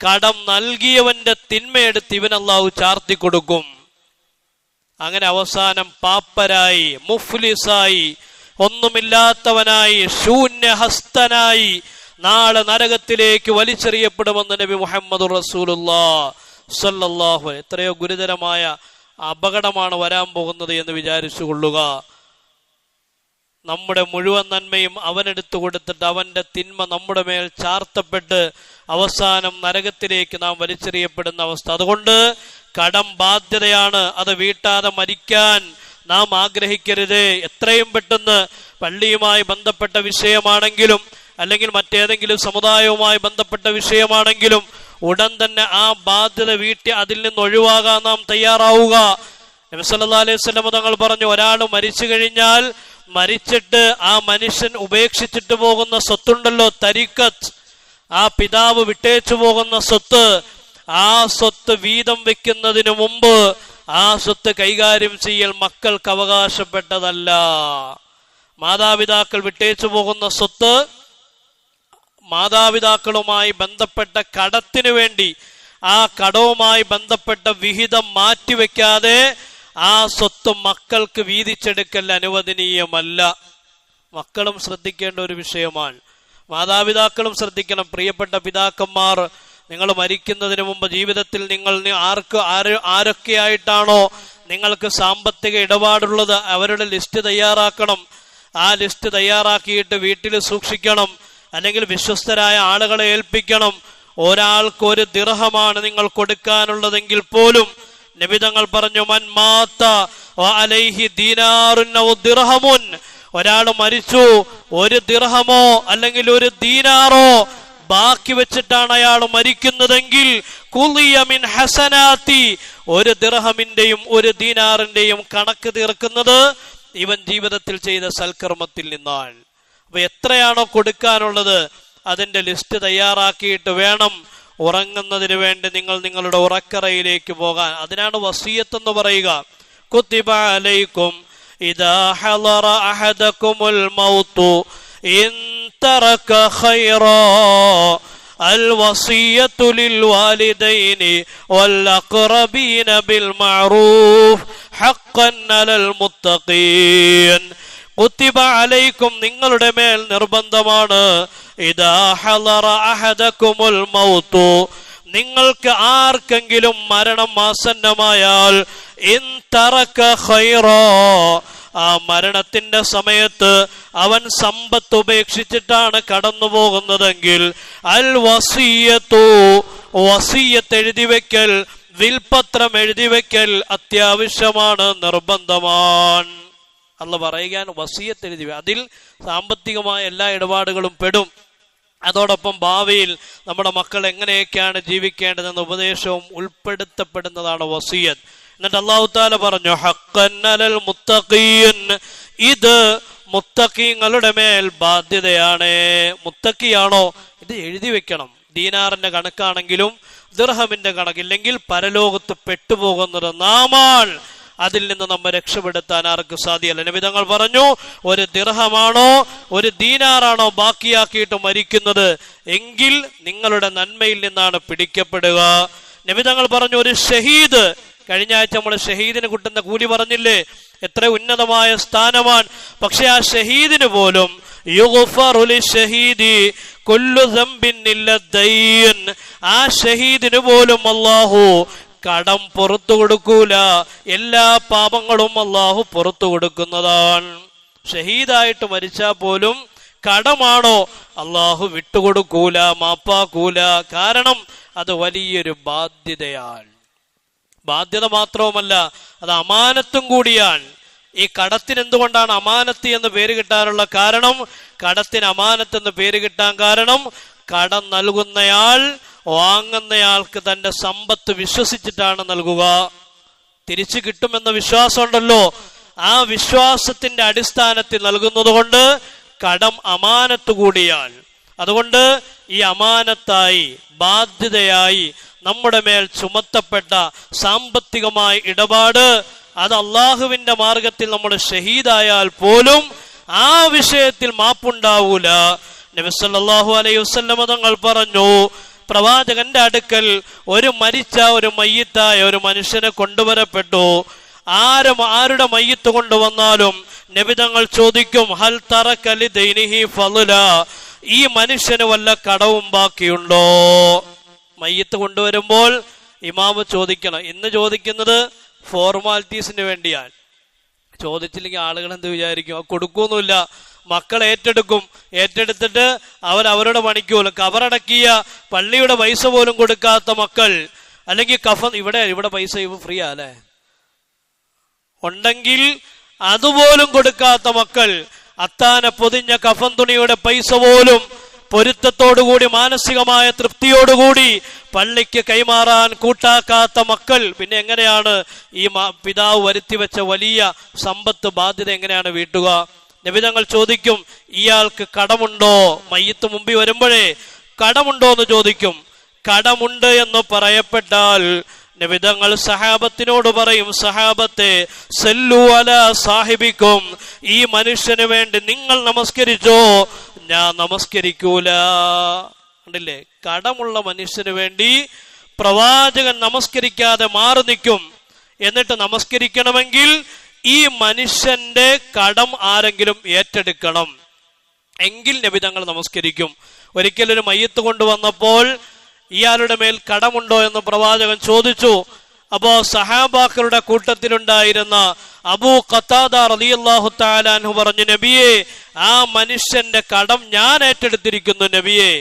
കടം നൽകിയവന്റെ തിന്മയെടുത്ത് ഇവൻ അല്ലാഹു ചാർത്തി കൊടുക്കും. അങ്ങനെ അവസാനം പാപ്പരായി, മുഫ്ലിസായി, ഒന്നുമില്ലാത്തവനായി, ശൂന്യഹസ്തനായി നാളെ നരകത്തിലേക്ക് വലിച്ചെറിയപ്പെടുമെന്ന് നബി മുഹമ്മദ് റസൂലുള്ളാഹി സ്വല്ലല്ലാഹു അലൈഹി. എത്രയോ ഗുരുതരമായ അപകടമാണ് വരാൻ പോകുന്നത് എന്ന് വിചാരിച്ചു കൊള്ളുക. നമ്മുടെ മുഴുവൻ നന്മയും അവനെടുത്തു കൊടുത്തിട്ട് അവന്റെ തിന്മ നമ്മുടെ മേൽ ചാർത്തപ്പെട്ട് അവസാനം നരകത്തിലേക്ക് നാം വലിച്ചെറിയപ്പെടുന്ന അവസ്ഥ. അതുകൊണ്ട് കടം ബാധ്യതയാണ്. അത് വീട്ടാതെ മരിക്കാൻ നാം ആഗ്രഹിക്കരുത്. എത്രയും പെട്ടെന്ന് പള്ളിയുമായി ബന്ധപ്പെട്ട വിഷയമാണെങ്കിലും അല്ലെങ്കിൽ മറ്റേതെങ്കിലും സമുദായവുമായി ബന്ധപ്പെട്ട വിഷയമാണെങ്കിലും ഉടൻ തന്നെ ആ ബാധ്യത വീട്ടി അതിൽ നിന്ന് ഒഴിവാകാൻ നാം തയ്യാറാവുക. നബി സല്ലല്ലാഹു അലൈഹി വസല്ലം തങ്ങൾ പറഞ്ഞു, ഒരാൾ മരിച്ചു കഴിഞ്ഞാൽ മരിച്ചിട്ട് ആ മനുഷ്യൻ ഉപേക്ഷിച്ചിട്ട് പോകുന്ന സ്വത്തുണ്ടല്ലോ, തരിക്കത്ത്, ആ പിതാവ് വിട്ടേച്ചു പോകുന്ന സ്വത്ത്, ആ സ്വത്ത് വീതം വെക്കുന്നതിന് മുമ്പ് ആ സ്വത്ത് കൈകാര്യം ചെയ്യൽ മക്കൾക്ക് അവകാശപ്പെട്ടതല്ല. മാതാപിതാക്കൾ വിട്ടേച്ചു പോകുന്ന സ്വത്ത് മാതാപിതാക്കളുമായി ബന്ധപ്പെട്ട കടത്തിനു വേണ്ടി ആ കടവുമായി ബന്ധപ്പെട്ട വിഹിതം മാറ്റിവെക്കാതെ ആ സ്വത്ത് മക്കൾക്ക് വീതിച്ചെടുക്കൽ അനുവദനീയമല്ല. മക്കളും ശ്രദ്ധിക്കേണ്ട ഒരു വിഷയമാണ്. മാതാപിതാക്കളും ശ്രദ്ധിക്കണം. പ്രിയപ്പെട്ട പിതാക്കന്മാർ, നിങ്ങൾ മരിക്കുന്നതിന് മുമ്പ് ജീവിതത്തിൽ നിങ്ങൾ ആരൊക്കെയായിട്ടാണോ നിങ്ങൾക്ക് സാമ്പത്തിക ഇടപാടുള്ളത് അവരുടെ ലിസ്റ്റ് തയ്യാറാക്കണം. ആ ലിസ്റ്റ് തയ്യാറാക്കിയിട്ട് വീട്ടിൽ സൂക്ഷിക്കണം. അല്ലെങ്കിൽ വിശ്വസ്തരായ ആളുകളെ ഏൽപ്പിക്കണം. ഒരാൾക്ക് 1 ദിർഹമാണ് നിങ്ങൾ കൊടുക്കാനുള്ളതെങ്കിൽ പോലും നബി തങ്ങൾ പറഞ്ഞു, മൻ മാത വഅലൈഹി ദീനാറുൻ ഔ ദിർഹമുൻ, ഒരാൾ മരിച്ചു 1 ദിർഹമോ അല്ലെങ്കിൽ 1 ദീനാറോ ബാക്കി വെച്ചിട്ടാണ് അയാൾ മരിക്കുന്നതെങ്കിൽ ഖുളിയ മിൻ ഹസനാതി, ഒരു ദിർഹമിന്റെയും ഒരു ദീനാറിന്റെയും കണക്ക് തീർക്കുന്നത് ഇവൻ ജീവിതത്തിൽ ചെയ്ത സൽക്കർമ്മത്തിൽ നിന്നാണ്. അപ്പൊ എത്രയാണോ കൊടുക്കാനുള്ളത് അതിന്റെ ലിസ്റ്റ് തയ്യാറാക്കിയിട്ട് വേണം ഉറങ്ങുന്നതിന് വേണ്ടി നിങ്ങൾ നിങ്ങളുടെ ഉറക്കറയിലേക്ക് പോകാൻ. അതിനാണ് വസിയത്ത് എന്ന് പറയുക. കുത്തിബ അലൈക്കും ഇദാ ഹളറ അഹദകുമുൽ മൗതു ഇൻ തറക ഖൈറാ അൽ വസിയത്തു ലിൽ വാലിദൈനി വൽ അഖറബീന ബിൽ മഅറൂഫ് ഹഖ്ഖൻ അലൽ മുത്തഖീൻ. കുത്തിബ അലൈക്കും, നിങ്ങളുടെ മേൽ നിർബന്ധമാണ്, ഇദാ ഹളറ അഹദകുമുൽ മൗതു, നിങ്ങൾക്ക് ആർക്കെങ്കിലും മരണം ആസന്നമായാൽ ഇൻ തറക ഖൈറാ, ആ മരണത്തിന്റെ സമയത്ത് അവൻ സമ്പത്ത് ഉപേക്ഷിച്ചിട്ടാണ് കടന്നു പോകുന്നതെങ്കിൽ അൽ വസിയത്തു, വസിയത്ത് എഴുതിവെക്കൽ, വിൽപത്രം എഴുതിവെക്കൽ അത്യാവശ്യമാണ്, നിർബന്ധമാണ്. അല്ല പറയുകയാണ് വസിയത്ത് എഴുതി, അതിൽ സാമ്പത്തികമായ എല്ലാ ഇടപാടുകളും പെടും. അതോടൊപ്പം ഭാവിയിൽ നമ്മുടെ മക്കൾ എങ്ങനെയൊക്കെയാണ് ജീവിക്കേണ്ടതെന്ന ഉപദേശവും ഉൾപ്പെടുത്തപ്പെടുന്നതാണ് വസിയത്ത്. എന്നിട്ട് അല്ലാഹു തആല പറഞ്ഞു ഹഖ്ഖൻ അലൽ മുത്തഖീൻ, ഇത് മുത്തഖീങ്ങളുടെ മേൽ ബാധ്യതയാണ്. മുത്തഖിയാണോ ഇത് എഴുതി വെക്കണം. ദീനാറിന്റെ കണക്കാണെങ്കിലും ദിർഹമിന്റെ കണക്കില്ലെങ്കിൽ പരലോകത്ത് പെട്ടുപോകുന്നത് നാമാണ്. അതിൽ നിന്ന് നമ്മെ രക്ഷപ്പെടുത്താൻ ആർക്കും സാധ്യമല്ല. നബി തങ്ങൾ പറഞ്ഞു, ഒരു ദിർഹമാണോ ഒരു ദീനാറാണോ ബാക്കിയാക്കിയിട്ട് മരിക്കുന്നത് എങ്കിൽ നിങ്ങളുടെ നന്മയിൽ നിന്നാണ് പിടിക്കപ്പെടുക. നബി തങ്ങൾ പറഞ്ഞു, ഒരു ഷഹീദ്, കഴിഞ്ഞ ആഴ്ച നമ്മൾ ഷഹീദിന് കിട്ടുന്ന കൂലി പറഞ്ഞില്ലേ, എത്ര ഉന്നതമായ സ്ഥാനമാണ്. പക്ഷെ ആ ഷഹീദിന് പോലും യുഗ്ഫറു ലിശ്ശഹീദി കുല്ലു ദംബിൻ ഇല്ല ദൈൻ, ആ ഷഹീദിന് പോലും അല്ലാഹു കടം പുറത്തു കൊടുക്കൂല, എല്ലാ പാപങ്ങളും അല്ലാഹു പുറത്തു കൊടുക്കുന്നതാണ്. ഷഹീദായിട്ട് മരിച്ചാൽ പോലും കടമാണോ അല്ലാഹു വിട്ടുകൊടുക്കൂല, മാപ്പാക്കൂല. കാരണം അത് വലിയൊരു ബാധ്യതയാണ്. ബാധ്യത മാത്രവുമല്ല, അത് അമാനത്തും കൂടിയാണ്. ഈ കടത്തിന് എന്തുകൊണ്ടാണ് അമാനത്ത് എന്ന് പേര് കിട്ടാനുള്ള കാരണം? കടത്തിന് അമാനത്ത് എന്ന് പേര് കിട്ടാൻ കാരണം കടം നൽകുന്നയാൾ വാങ്ങുന്നയാൾക്ക് തന്റെ സമ്പത്ത് വിശ്വസിച്ചിട്ടാണ് നൽകുക. തിരിച്ചു കിട്ടുമെന്ന വിശ്വാസമുണ്ടല്ലോ, ആ വിശ്വാസത്തിന്റെ അടിസ്ഥാനത്തിൽ നൽകുന്നത് കൊണ്ട് കടം അമാനത്ത് കൂടിയാണ്. അതുകൊണ്ട് ഈ അമാനത്തായി ബാധ്യതയായി നമ്മുടെ മേൽ ചുമത്തപ്പെട്ട സാമ്പത്തികമായ ഇടപാട്, അത് അള്ളാഹുവിന്റെ മാർഗത്തിൽ നമ്മൾ ഷഹീദായാൽ പോലും ആ വിഷയത്തിൽ മാപ്പുണ്ടാവൂല. നബി സല്ലല്ലാഹു അലൈഹി വസല്ലം തങ്ങൾ പറഞ്ഞു, പ്രവാചകന്റെ അടുക്കൽ ഒരു മരിച്ച ഒരു മയ്യിത്തായ ഒരു മനുഷ്യനെ കൊണ്ടുവരപ്പെട്ടു. ആരുടെ മയ്യിത്ത് കൊണ്ടുവന്നാലും നബി തങ്ങൾ ചോദിക്കും, ഹൽ തറക ലിദൈനിഹി ഫളല, ഈ മനുഷ്യന് വല്ല കടവും ബാക്കിയുണ്ടോ? മയ്യിത്ത് കൊണ്ടുവരുമ്പോൾ ഇമാമ് ചോദിക്കണം. ഇന്ന് ചോദിക്കുന്നത് ഫോർമാലിറ്റീസിന് വേണ്ടിയാണ്. ചോദിച്ചില്ലെങ്കിൽ ആളുകൾ എന്ത് വിചാരിക്കും? കൊടുക്കൊന്നുമില്ല, മക്കൾ ഏറ്റെടുക്കും. ഏറ്റെടുത്തിട്ട് അവരുടെ പണിക്ക് പോലും കബറടക്കിയ പള്ളിയുടെ പൈസ പോലും കൊടുക്കാത്ത മക്കൾ, അല്ലെങ്കിൽ കഫൻ ഇവിടെ പൈസ ഫ്രീ അല്ലേ ഉണ്ടെങ്കിൽ അതുപോലും കൊടുക്കാത്ത മക്കൾ, അത്താന പൊതിഞ്ഞ കഫൻ തുണിയുടെ പൈസ പോലും പൊരുത്തത്തോടുകൂടി മാനസികമായ തൃപ്തിയോടുകൂടി പള്ളിക്ക് കൈമാറാൻ കൂട്ടാക്കാത്ത മക്കൾ, പിന്നെ എങ്ങനെയാണ് ഈ പിതാവ് വരുത്തിവെച്ച വലിയ സമ്പത്ത് ബാധ്യത എങ്ങനെയാണ് വീട്ടുക? നബിതങ്ങൾ ചോദിക്കും, ഇയാൾക്ക് കടമുണ്ടോ? മയ്യിത്ത് മുമ്പിൽ വരുമ്പോഴേ കടമുണ്ടോ എന്ന് ചോദിക്കും. കടമുണ്ട് എന്ന് പറയപ്പെട്ടാൽ നബിതങ്ങൾ സഹാബത്തിനോട് പറയും, സഹാബത്തെ സല്ലു അലാ സാഹിബിക്കും, ഈ മനുഷ്യന് വേണ്ടി നിങ്ങൾ നമസ്കരിച്ചോ, ഞാൻ നമസ്കരിക്കൂല. കണ്ടില്ലേ, കടമുള്ള മനുഷ്യന് വേണ്ടി പ്രവാചകൻ നമസ്കരിക്കാതെ മാറി നിൽക്കും. എന്നിട്ട് നമസ്കരിക്കണമെങ്കിൽ ഈ മനുഷ്യന്റെ കടം ആരെങ്കിലും ഏറ്റെടുക്കണം, എങ്കിൽ നബി തങ്ങൾ നമസ്കരിക്കും. ഒരിക്കലൊരു മയ്യിത്ത് കൊണ്ടുവന്നപ്പോൾ ഇയാളുടെ മേൽ കടമുണ്ടോ എന്ന് പ്രവാചകൻ ചോദിച്ചു. അപ്പോ സഹാബാക്കളുടെ കൂട്ടത്തിലുണ്ടായിരുന്ന അബൂ ഖതാദ റളിയല്ലാഹു തആല അൻഹു പറഞ്ഞു, നബിയെ, ആ മനുഷ്യന്റെ കടം ഞാൻ ഏറ്റെടുത്തിരിക്കുന്നു നബിയെ.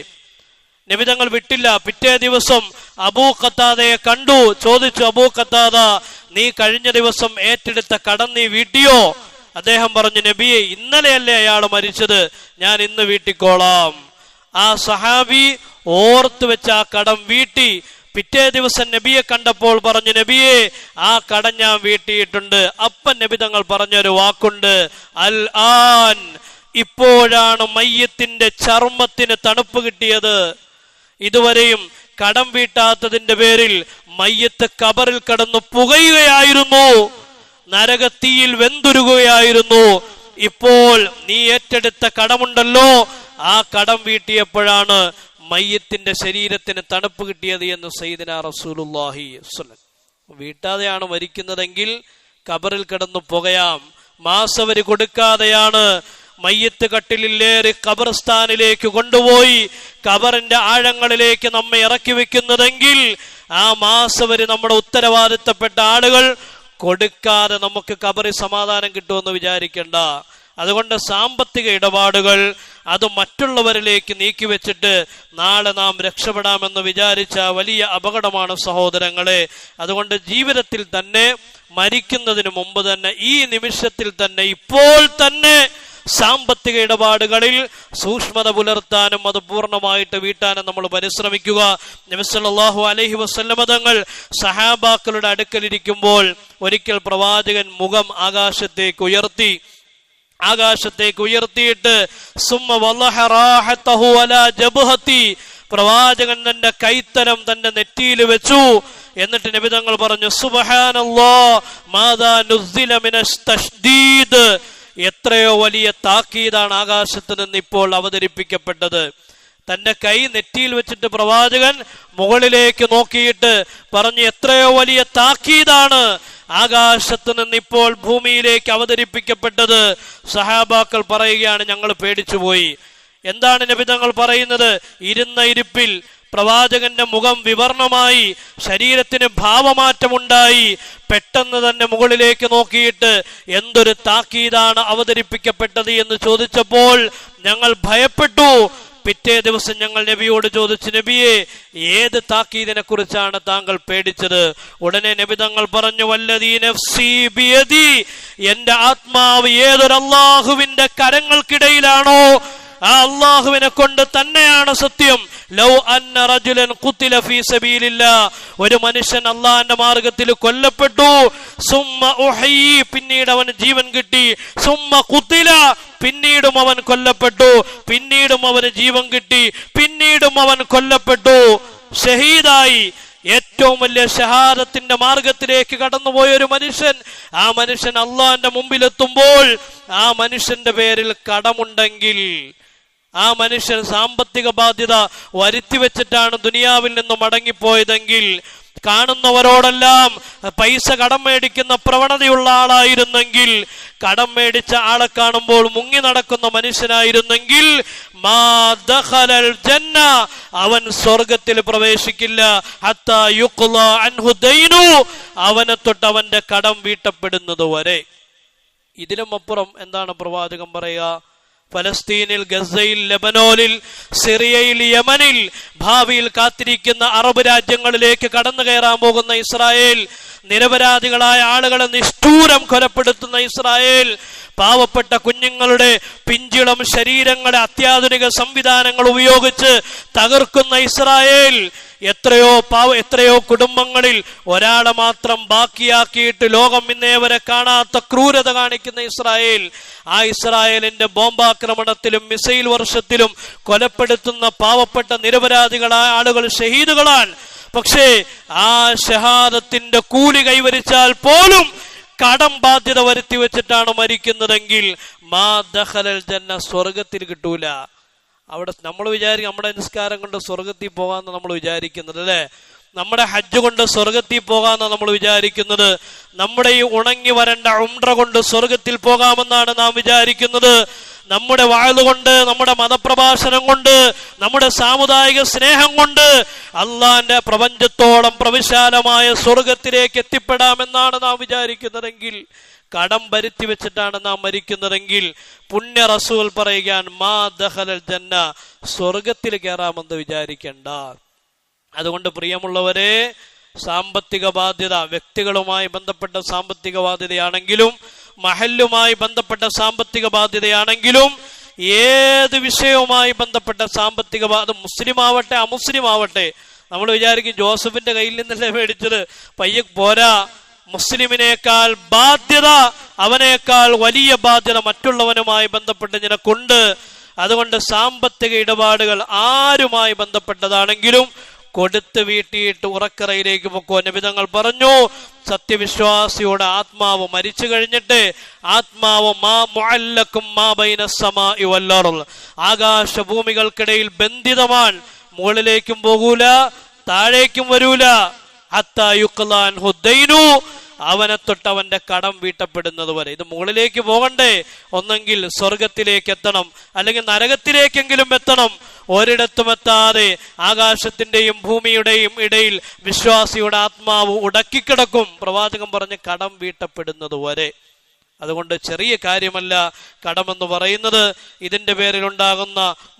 നബി തങ്ങൾ വിട്ടില്ല. പിറ്റേ ദിവസം അബൂ ഖതാദയെ കണ്ടു. ചോദിച്ചു, അബൂ ഖതാദ, നീ കഴിഞ്ഞ ദിവസം ഏറ്റെടുത്ത കടം നീ വീട്ടിയോ? അദ്ദേഹം പറഞ്ഞു, നബിയെ, ഇന്നലെയല്ലേ അയാൾ മരിച്ചത്, ഞാൻ ഇന്ന് വീട്ടിക്കോളാം. ആ സഹാബി ഓർത്തു വെച്ച് ആ കടം വീട്ടി. പിറ്റേ ദിവസം നബിയെ കണ്ടപ്പോൾ പറഞ്ഞു, നബിയെ, ആ കടം ഞാൻ വീട്ടിയിട്ടുണ്ട്. അപ്പം നബി തങ്ങൾ പറഞ്ഞൊരു വാക്കുണ്ട്, അൽ ആൻ, ഇപ്പോഴാണ് മയ്യത്തിന്റെ ചർമ്മത്തിന് തണുപ്പ് കിട്ടിയത്. ഇതുവരെയും കടം വീട്ടാത്തതിന്റെ പേരിൽ മയ്യത്ത് കബറിൽ കിടന്നു പുകയുകയായിരുന്നു, നരകത്തീയിൽ വെന്തുരുകയായിരുന്നു. ഇപ്പോൾ നീ ഏറ്റെടുത്ത കടമുണ്ടല്ലോ, ആ കടം വീട്ടിയപ്പോഴാണ് മയ്യത്തിന്റെ ശരീരത്തിന് തണുപ്പ് കിട്ടിയത് എന്ന് സയ്യിദുനാ റസൂലുള്ളാഹി സ്വല്ലല്ലാഹു അലൈഹി വസല്ലം. വീട്ടാതെയാണ് മരിക്കുന്നതെങ്കിൽ കബറിൽ കിടന്നു പുകയാം. മാസവരി കൊടുക്കാതെയാണ് മയ്യത്ത് കട്ടിലിലേറി ഖബർസ്ഥാനിലേക്ക് കൊണ്ടുപോയി ഖബറിന്റെ ആഴങ്ങളിലേക്ക് നമ്മെ ഇറക്കി വെക്കുന്നതെങ്കിൽ ആ മാസവരി നമ്മുടെ ഉത്തരവാദിത്തപ്പെട്ട ആളുകൾ കൊടുക്കാതെ നമുക്ക് ഖബറിൽ സമാധാനം കിട്ടുമെന്ന് വിചാരിക്കണ്ട. അതുകൊണ്ട് സാമ്പത്തിക ഇടപാടുകൾ അത് മറ്റുള്ളവരിലേക്ക് നീക്കിവെച്ചിട്ട് നാളെ നാം രക്ഷപ്പെടാമെന്ന് വിചാരിച്ച വലിയ അപകടമാണ് സഹോദരങ്ങളെ. അതുകൊണ്ട് ജീവിതത്തിൽ തന്നെ, മരിക്കുന്നതിന് മുമ്പ് തന്നെ, ഈ നിമിഷത്തിൽ തന്നെ, ഇപ്പോൾ തന്നെ സാമ്പത്തിക ഇടപാടുകളിൽ സൂക്ഷ്മത പുലർത്താനും അത് പൂർണ്ണമായിട്ട് വീട്ടാനും നമ്മൾ പരിശ്രമിക്കുക. നബി സല്ലല്ലാഹു അലൈഹി വസല്ലം തങ്ങൾ സഹാബാക്കളുടെ അടുക്കലിരിക്കുമ്പോൾ ഒരിക്കൽ പ്രവാചകൻ മുഖം ആകാശത്തേക്ക് ഉയർത്തിയിട്ട് സുമ്മ വല്ലഹ റാഹതഹു അലാ ജബ്ഹതി, പ്രവാചകൻ തന്റെ കൈത്തരം തന്റെ നെറ്റിയിൽ വെച്ചു. എന്നിട്ട് നബി തങ്ങൾ പറഞ്ഞു, സുബ്ഹാനല്ലാഹ് മാദാ നുസ്സില മിനസ് തശ്ദീദ്, എത്രയോ വലിയ താക്കീതാണ് ആകാശത്ത് നിന്ന് ഇപ്പോൾ അവതരിപ്പിക്കപ്പെട്ടത്. തന്റെ കൈ നെറ്റിയിൽ വെച്ചിട്ട് പ്രവാചകൻ മുകളിലേക്ക് നോക്കിയിട്ട് പറഞ്ഞു, എത്രയോ വലിയ താക്കീതാണ് ആകാശത്ത് നിന്ന് ഇപ്പോൾ ഭൂമിയിലേക്ക് അവതരിപ്പിക്കപ്പെട്ടത്. സഹാബാക്കൾ പറയുകയാണ്, ഞങ്ങൾ പേടിച്ചുപോയി. എന്താണ് നബി തങ്ങൾ പറയുന്നത്? ഇരുന്ന ഇരിപ്പിൽ പ്രവാചകന്റെ മുഖം വിവർണമായി, ശരീരത്തിന് ഭാവമാറ്റമുണ്ടായി. പെട്ടെന്ന് തന്നെ മുകളിലേക്ക് നോക്കിയിട്ട് എന്തൊരു താക്കീതാണ് അവതരിപ്പിക്കപ്പെട്ടത് എന്ന് ചോദിച്ചപ്പോൾ ഞങ്ങൾ ഭയപ്പെട്ടു. പിറ്റേ ദിവസം ഞങ്ങൾ നബിയോട് ചോദിച്ചു, നബിയെ, ഏത് താക്കീദിനെ കുറിച്ചാണ് താങ്കൾ പേടിച്ചത്? ഉടനെ നബി തങ്ങൾ പറഞ്ഞു, വല്ലദീ നഫ്സീ ബിയദി, എന്റെ ആത്മാവ് ഏതൊരു അല്ലാഹുവിന്റെ കരങ്ങൾക്കിടയിലാണോ ആ അല്ലാഹുവിനെ കൊണ്ട് തന്നെയാണ് സത്യം. ലൗ അന്ന റജുലൻ ഖുതില ഫീ സബീലില്ലാഹ്, ഒരു മനുഷ്യൻ അല്ലാഹുവിന്റെ മാർഗത്തിൽ കൊല്ലപ്പെട്ടു, സുമ്മ ഉഹയി, പിന്നീട് അവന് ജീവൻ കിട്ടി, സുമ്മ ഖുതില, പിന്നീടും അവൻ കൊല്ലപ്പെട്ടു, പിന്നീടും അവന് ജീവൻ കിട്ടി, പിന്നീടും അവൻ കൊല്ലപ്പെട്ടു, ഷഹീദായി. ഏറ്റവും വലിയ ഷഹാദത്തിന്റെ മാർഗത്തിലേക്ക് കടന്നുപോയ ഒരു മനുഷ്യൻ, ആ മനുഷ്യൻ അള്ളാന്റെ മുമ്പിലെത്തുമ്പോൾ ആ മനുഷ്യന്റെ പേരിൽ കടമുണ്ടെങ്കിൽ, ആ മനുഷ്യൻ സാമ്പത്തിക ബാധ്യത വരുത്തി വെച്ചിട്ടാണ് ദുനിയാവിൽ നിന്ന് മടങ്ങിപ്പോയതെങ്കിൽ, കാണുന്നവരോടെല്ലാം പൈസ കടം മേടിക്കുന്ന പ്രവണതയുള്ള ആളായിരുന്നെങ്കിൽ, കടം മേടിച്ച ആളെ കാണുമ്പോൾ മുങ്ങി നടക്കുന്ന മനുഷ്യനായിരുന്നെങ്കിൽ, മാ ദഖലൽ ജന്ന, അവൻ സ്വർഗത്തിൽ പ്രവേശിക്കില്ല. ഹത്താ യുഖ്ളാ അൻഹു ദൈനു, അവനെ തൊട്ട് അവന്റെ കടം വീട്ടപ്പെടുന്നത് വരെ. ഇതിലും അപ്പുറം എന്താണ് പ്രവാചകൻ പറയുക? ഫലസ്തീനിൽ, ഗസയിൽ, ലെബനോനിൽ, സിറിയയിൽ, യമനിൽ, ഭാവിയിൽ കാത്തിരിക്കുന്ന അറബ് രാജ്യങ്ങളിലേക്ക് കടന്നു കയറാൻ പോകുന്ന ഇസ്രായേൽ, നിരപരാധികളായ ആളുകളെ നിഷ്ഠൂരം കൊലപ്പെടുത്തുന്ന ഇസ്രായേൽ, പാവപ്പെട്ട കുഞ്ഞുങ്ങളുടെ പിഞ്ചിളം ശരീരങ്ങളെ അത്യാധുനിക സംവിധാനങ്ങൾ ഉപയോഗിച്ച് തകർക്കുന്ന ഇസ്രായേൽ, എത്രയോ കുടുംബങ്ങളിൽ ഒരാളെ മാത്രം ബാക്കിയാക്കിയിട്ട് ലോകം ഇന്നേ വരെ കാണാത്ത ക്രൂരത കാണിക്കുന്ന ഇസ്രായേൽ, ആ ഇസ്രായേലിന്റെ ബോംബാക്രമണത്തിലും മിസൈൽ വർഷത്തിലും കൊലപ്പെടുത്തുന്ന പാവപ്പെട്ട നിരപരാധികളായ ആളുകൾ ഷഹീദുകളാണ്. പക്ഷേ ആ ഷഹാദത്തിന്റെ കൂലി കൈവരിച്ചാൽ പോലും കടം ബാധ്യത വരുത്തി വെച്ചിട്ടാണ് മരിക്കുന്നതെങ്കിൽ മാ ദഖലൽ ജന്ന, സ്വർഗത്തിൽ കിട്ടൂല. അവിടെ നമ്മൾ വിചാരിക്കും നമ്മുടെ നിസ്കാരം കൊണ്ട് സ്വർഗത്തിൽ പോകാമെന്ന് നമ്മൾ വിചാരിക്കുന്നത്, അല്ലെ? നമ്മുടെ ഹജ്ജ് കൊണ്ട് സ്വർഗത്തിൽ പോകാമെന്നാണ് നമ്മൾ വിചാരിക്കുന്നത്. നമ്മുടെ ഈ ഉണങ്ങി വരേണ്ട ഉംറ കൊണ്ട് സ്വർഗത്തിൽ പോകാമെന്നാണ് നാം വിചാരിക്കുന്നത്. നമ്മുടെ വാഴ് കൊണ്ട്, നമ്മുടെ മതപ്രഭാഷണം കൊണ്ട്, നമ്മുടെ സാമുദായിക സ്നേഹം കൊണ്ട് അള്ളാന്റെ പ്രപഞ്ചത്തോളം പ്രവിശാലമായ സ്വർഗത്തിലേക്ക് എത്തിപ്പെടാമെന്നാണ് നാം വിചാരിക്കുന്നതെങ്കിൽ, കടം വരുത്തി വെച്ചിട്ടാണ് നാം മരിക്കുന്നതെങ്കിൽ, പുണ്യ റസൂൽ പറയുകയാണ്, മാ ദഖലൽ ജന്ന, സ്വർഗത്തിൽ കയറാമെന്ന് വിചാരിക്കണ്ട. അതുകൊണ്ട് പ്രിയമുള്ളവരെ, സാമ്പത്തിക ബാധ്യത വ്യക്തികളുമായി ബന്ധപ്പെട്ട സാമ്പത്തിക ബാധ്യതയാണെങ്കിലും, മഹല്ലുമായി ബന്ധപ്പെട്ട സാമ്പത്തിക ബാധ്യതയാണെങ്കിലും, ഏത് വിഷയവുമായി ബന്ധപ്പെട്ട സാമ്പത്തിക അത് മുസ്ലിം ആവട്ടെ അമുസ്ലിം ആവട്ടെ, നമ്മൾ വിചാരിക്കും ജോസഫിന്റെ കയ്യിൽ നിന്നല്ലേ മേടിച്ചത്, പയ്യ പോരാ. മുസ്ലിമിനേക്കാൾ ബാധ്യത, അവനേക്കാൾ വലിയ ബാധ്യത മറ്റുള്ളവനുമായി ബന്ധപ്പെട്ട് നിനക്കുണ്ട്. അതുകൊണ്ട് സാമ്പത്തിക ഇടപാടുകൾ ആരുമായി ബന്ധപ്പെട്ടതാണെങ്കിലും കൊടുത്ത് വീട്ടിയിട്ട് ഉറക്കറയിലേക്ക് പൊക്കോ. നബി തങ്ങൾ പറഞ്ഞു, സത്യവിശ്വാസിയുടെ ആത്മാവ് മരിച്ചു കഴിഞ്ഞിട്ട് ആത്മാവ് ആകാശഭൂമികൾക്കിടയിൽ ബന്ധിതമാണ്, മുകളിലേക്കും പോകൂല താഴേക്കും വരൂല. അവനെ തൊട്ട് അവന്റെ കടം വീട്ടപ്പെടുന്നത് വരെ. ഇത് മുകളിലേക്ക് പോകണ്ടേ, ഒന്നെങ്കിൽ സ്വർഗത്തിലേക്ക് എത്തണം, അല്ലെങ്കിൽ നരകത്തിലേക്കെങ്കിലും എത്തണം. ഒരിടത്തും എത്താതെ ആകാശത്തിന്റെയും ഭൂമിയുടെയും ഇടയിൽ വിശ്വാസിയുടെ ആത്മാവ് ഉടക്കിക്കിടക്കും, പ്രവാചകൻ പറഞ്ഞ് കടം വീട്ടപ്പെടുന്നത് വരെ. അതുകൊണ്ട് ചെറിയ കാര്യമല്ല കടമെന്ന് പറയുന്നത്. ഇതിന്റെ പേരിലുണ്ടാകുന്ന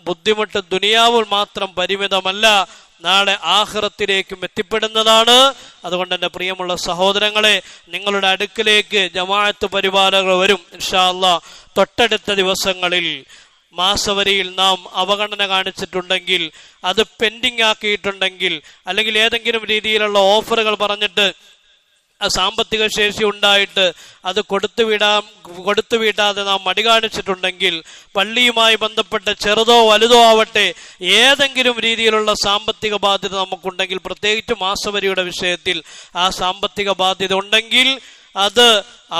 ബുദ്ധിമുട്ട് ദുനിയാവിൽ മാത്രം പരിമിതമല്ല, നാളെ ആഖിറത്തിലേക്കും എത്തിപ്പെടുന്നതാണ്. അതുകൊണ്ട് എൻ്റെ പ്രിയമുള്ള സഹോദരങ്ങളെ, നിങ്ങളുടെ അടുക്കിലേക്ക് ജമാഅത്ത് പരിപാലകർ വരും ഇൻഷാ അല്ലാഹ്. തൊട്ടടുത്ത ദിവസങ്ങളിൽ മാസവരിയിൽ നാം അവഗണന കാണിച്ചിട്ടുണ്ടെങ്കിൽ, അത് പെൻഡിങ് ആക്കിയിട്ടുണ്ടെങ്കിൽ, അല്ലെങ്കിൽ ഏതെങ്കിലും രീതിയിലുള്ള ഓഫറുകൾ പറഞ്ഞിട്ട് സാമ്പത്തിക ശേഷി ഉണ്ടായിട്ട് അത് കൊടുത്തു വീട്ടാതെ നാം മടി കാണിച്ചിട്ടുണ്ടെങ്കിൽ, പള്ളിയുമായി ബന്ധപ്പെട്ട ചെറുതോ വലുതോ ആവട്ടെ ഏതെങ്കിലും രീതിയിലുള്ള സാമ്പത്തിക ബാധ്യത നമുക്കുണ്ടെങ്കിൽ, പ്രത്യേകിച്ച് മാസവരിയുടെ വിഷയത്തിൽ ആ സാമ്പത്തിക ബാധ്യത ഉണ്ടെങ്കിൽ, അത്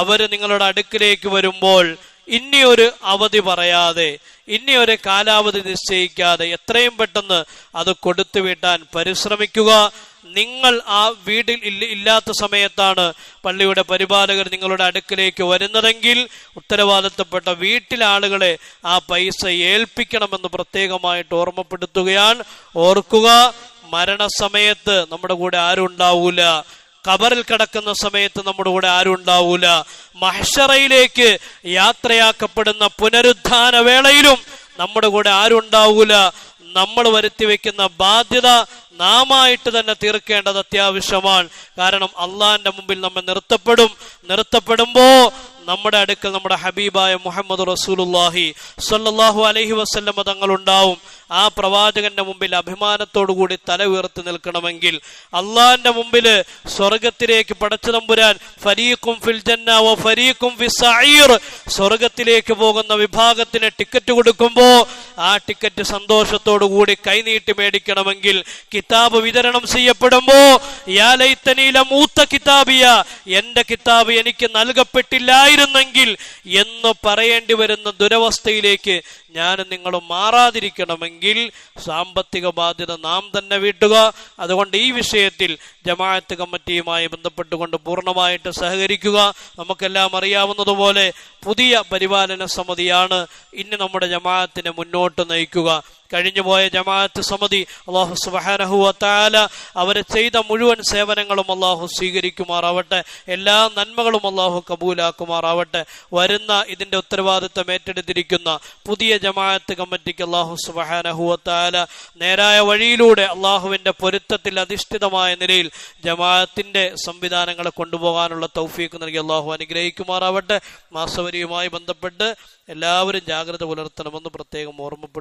അവര് നിങ്ങളുടെ അടുക്കിലേക്ക് വരുമ്പോൾ ഇനി ഒരു അവധി പറയാതെ, ഇനി ഒരു കാലാവധി നിശ്ചയിക്കാതെ എത്രയും പെട്ടെന്ന് അത് കൊടുത്തു വീട്ടാൻ പരിശ്രമിക്കുക. നിങ്ങൾ ആ വീട്ടിൽ ഇല്ലാത്ത സമയത്താണ് പള്ളിയുടെ പരിപാലകർ നിങ്ങളുടെ അടുക്കിലേക്ക് വരുന്നതെങ്കിൽ, ഉത്തരവാദിത്തപ്പെട്ട വീട്ടിലെ ആളുകളെ ആ പൈസ ഏൽപ്പിക്കണമെന്ന് പ്രത്യേകമായിട്ട് ഓർമ്മപ്പെടുത്തുകയാണ്. ഓർക്കുക, മരണസമയത്ത് നമ്മുടെ കൂടെ ആരും ഉണ്ടാവൂല, ഖബറിൽ കിടക്കുന്ന സമയത്ത് നമ്മുടെ കൂടെ ആരും ഉണ്ടാവൂല, മഹ്ശറയിലേക്ക് യാത്രയാക്കപ്പെടുന്ന പുനരുദ്ധാന വേളയിലും നമ്മുടെ കൂടെ ആരും ഉണ്ടാവൂല. നമ്മൾ വരുത്തി വെക്കുന്ന ബാധ്യത നാമായിട്ട് തന്നെ തീർക്കേണ്ടത് അത്യാവശ്യമാണ്. കാരണം അള്ളാഹിന്റെ മുമ്പിൽ നമ്മെ നിർത്തപ്പെടുമ്പോ നമ്മുടെ അടുക്കൽ നമ്മുടെ ഹബീബായ മുഹമ്മദ് റസൂലുള്ളാഹി സ്വല്ലല്ലാഹു അലൈഹി വസല്ലം തങ്ങൾ ഉണ്ടാവും. ആ പ്രവാചകന്റെ മുമ്പിൽ അഭിമാനത്തോടു കൂടി തല ഉയർത്തി നിൽക്കണമെങ്കിൽ, അള്ളാഹിന്റെ മുമ്പില് സ്വർഗത്തിലേക്ക് പടച്ചതമ്പുരാൻ ഫരീഖും ഫിൽ ജന്ന വ ഫരീഖും ഫിസ് സഈർ, സ്വർഗത്തിലേക്ക് പോകുന്ന വിഭാഗത്തിന് ടിക്കറ്റ് കൊടുക്കുമ്പോ ആ ടിക്കറ്റ് സന്തോഷത്തോടു കൂടി കൈനീട്ടി മേടിക്കണമെങ്കിൽ, കിതാബ് വിതരണം ചെയ്യപ്പെടുമ്പോ യാ ലൈതനീ ലമൂത കിതാബിയ, എന്റെ കിതാബ് എനിക്ക് നൽകപ്പെട്ടില്ലായിരുന്നെങ്കിൽ എന്ന് പറയേണ്ടി വരുന്ന ദുരവസ്ഥയിലേക്ക് ഞാനും നിങ്ങളും മാറാതിരിക്കണമെങ്കിൽ സാമ്പത്തിക ബാധ്യത നാം തന്നെ വീട്ടുക. അതുകൊണ്ട് ഈ വിഷയത്തിൽ ജമാഅത്ത് കമ്മിറ്റിയുമായി ബന്ധപ്പെട്ടുകൊണ്ട് പൂർണ്ണമായിട്ട് സഹകരിക്കുക. നമുക്കെല്ലാം അറിയാവുന്നതുപോലെ പുതിയ പരിപാലന സമിതിയാണ് ഇനി നമ്മുടെ ജമാഅത്തിനെ മുന്നോട്ട് നയിക്കുക. കഴിഞ്ഞുപോയ ജമാഅത്ത് സമിതി അല്ലാഹു സുബ്ഹാനഹു വ തആല അവരെ ചെയ്ത മുഴുവൻ സേവനങ്ങളും അല്ലാഹു സ്വീകരിക്കുമാറാവട്ടെ, എല്ലാ നന്മകളും അല്ലാഹു കബൂലാക്കുമാറാവട്ടെ. വരുന്ന ഇതിന്റെ ഉത്തരവാദിത്തം ഏറ്റെടുത്തിരിക്കുന്ന പുതിയ ജമാഅത്ത് കമ്മിറ്റിക്ക് അല്ലാഹു സുബ്ഹാനഹു വ തആല നേരായ വഴിയിലൂടെ അല്ലാഹുവിന്റെ പൊരുത്തത്തിൽ അധിഷ്ഠിതമായ നിലയിൽ ജമാഅത്തിന്റെ സംവിധാനങ്ങളെ കൊണ്ടുപോകാനുള്ള തൗഫീഖ് നൽകി അല്ലാഹു അനുഗ്രഹിക്കുമാറാവട്ടെ. മാസവരിയുമായി ബന്ധപ്പെട്ട് എല്ലാവരും ജാഗ്രത പുലർത്തണമെന്ന് പ്രത്യേകം ഓർമ്മപ്പെടുത്തുന്നു.